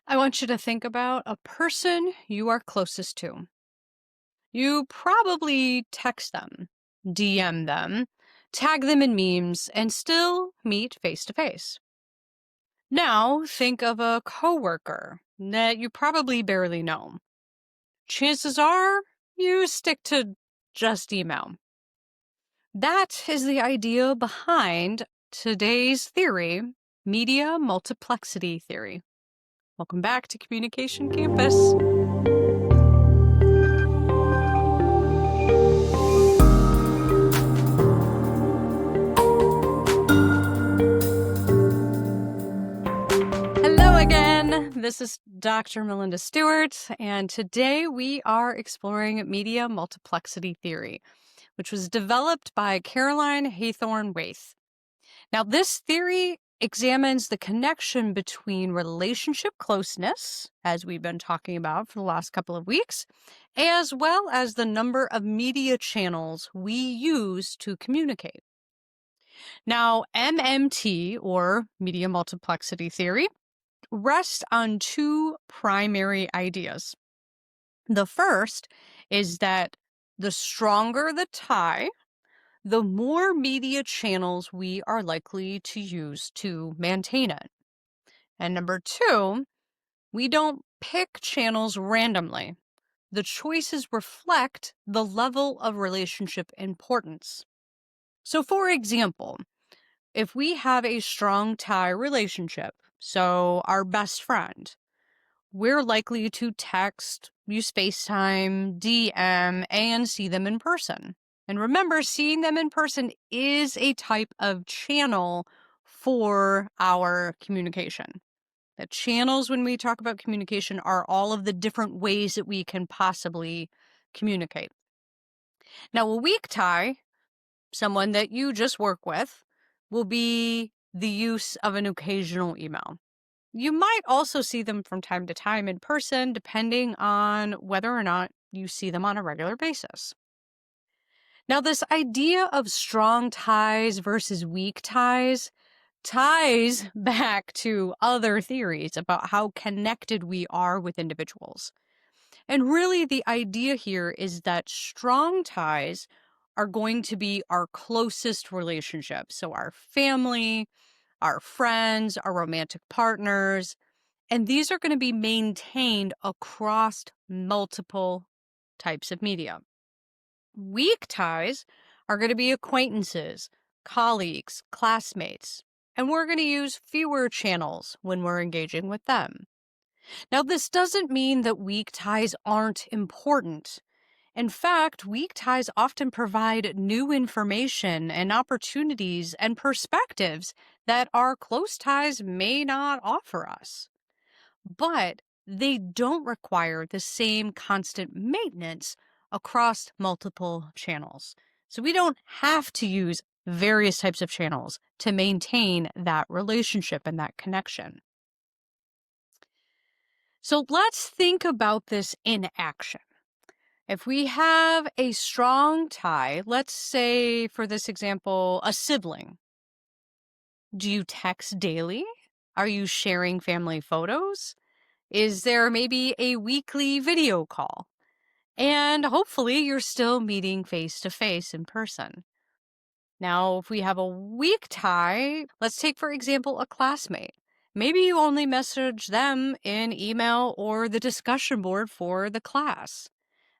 I want you to think about a person you are closest to. You probably text them, DM them, tag them in memes, and still meet face to face. Now, think of a coworker that you probably barely know. Chances are you stick to just email. That is the idea behind today's theory, Media Multiplexity Theory. Welcome back to Communication Campus. Hello again. This is Dr. Melinda Stewart, and today we are exploring media multiplexity theory, which was developed by Caroline Haythorne Waith. Now, this theory examines the connection between relationship closeness, as we've been talking about for the last couple of weeks, as well as the number of media channels we use to communicate. Now, MMT, or media multiplexity theory, rests on two primary ideas. The first is that the stronger the tie, the more media channels we are likely to use to maintain it. And number two, we don't pick channels randomly. The choices reflect the level of relationship importance. So, for example, if we have a strong tie relationship, so our best friend, we're likely to text, use FaceTime, DM, and see them in person. And remember, seeing them in person is a type of channel for our communication. The channels, when we talk about communication, are all of the different ways that we can possibly communicate. Now, a weak tie, someone that you just work with, will be the use of an occasional email. You might also see them from time to time in person, depending on whether or not you see them on a regular basis. Now, this idea of strong ties versus weak ties ties back to other theories about how connected we are with individuals. And really, the idea here is that strong ties are going to be our closest relationships. So, our family, our friends, our romantic partners, and these are going to be maintained across multiple types of media. Weak ties are going to be acquaintances, colleagues, classmates, and we're going to use fewer channels when we're engaging with them. Now, this doesn't mean that weak ties aren't important. In fact, weak ties often provide new information and opportunities and perspectives that our close ties may not offer us. But they don't require the same constant maintenance across multiple channels. So we don't have to use various types of channels to maintain that relationship and that connection. So let's think about this in action. If we have a strong tie, let's say for this example, a sibling, do you text daily? Are you sharing family photos? Is there maybe a weekly video call? And hopefully you're still meeting face to face in person. Now, if we have a weak tie, let's take, for example, a classmate. Maybe you only message them in email or the discussion board for the class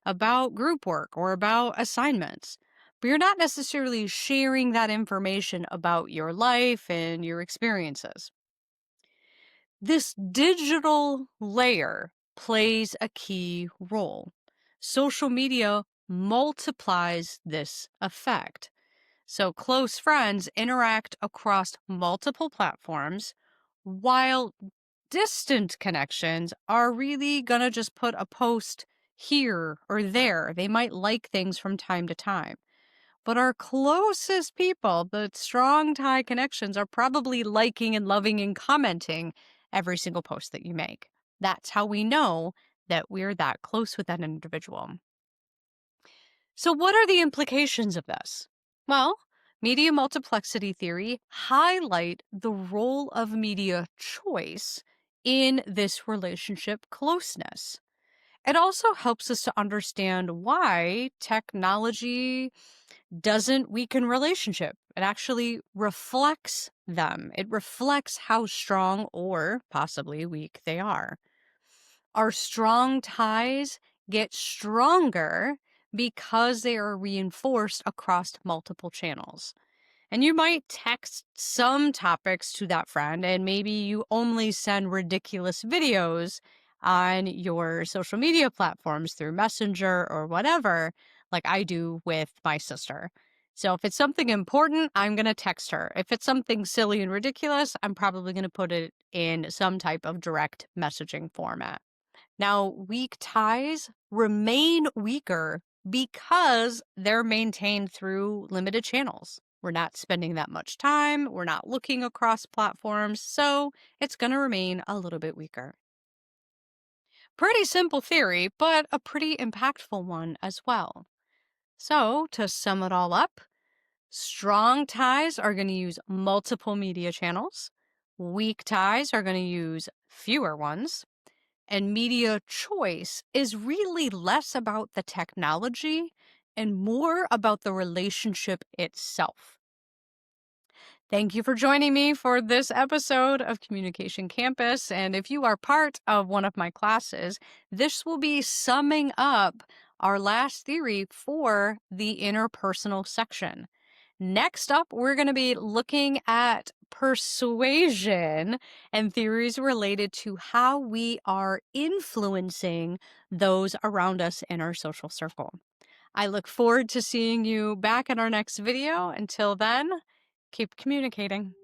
about group work or about assignments. But you're not necessarily sharing that information about your life and your experiences. This digital layer plays a key role. Social media multiplies this effect. So close friends interact across multiple platforms, while distant connections are really going to just put a post here or there. They might like things from time to time. But our closest people, the strong tie connections, are probably liking and loving and commenting every single post that you make. That's how we know that we're that close with that individual. So, what are the implications of this? Well, media multiplexity theory highlight the role of media choice in this relationship closeness. It also helps us to understand why technology doesn't weaken relationship. It actually reflects them. It reflects how strong or possibly weak they are. Our strong ties get stronger because they are reinforced across multiple channels. And you might text some topics to that friend, and maybe you only send ridiculous videos on your social media platforms through Messenger or whatever, like I do with my sister. So if it's something important, I'm going to text her. If it's something silly and ridiculous, I'm probably going to put it in some type of direct messaging format. Now, weak ties remain weaker because they're maintained through limited channels. We're not spending that much time, we're not looking across platforms, so it's going to remain a little bit weaker. Pretty simple theory, but a pretty impactful one as well. So, to sum it all up, strong ties are going to use multiple media channels, weak ties are going to use fewer ones. And media choice is really less about the technology and more about the relationship itself. Thank you for joining me for this episode of Communication Campus. And if you are part of one of my classes, this will be summing up our last theory for the interpersonal section. Next up, we're going to be looking at persuasion and theories related to how we are influencing those around us in our social circle. I look forward to seeing you back in our next video. Until then, keep communicating.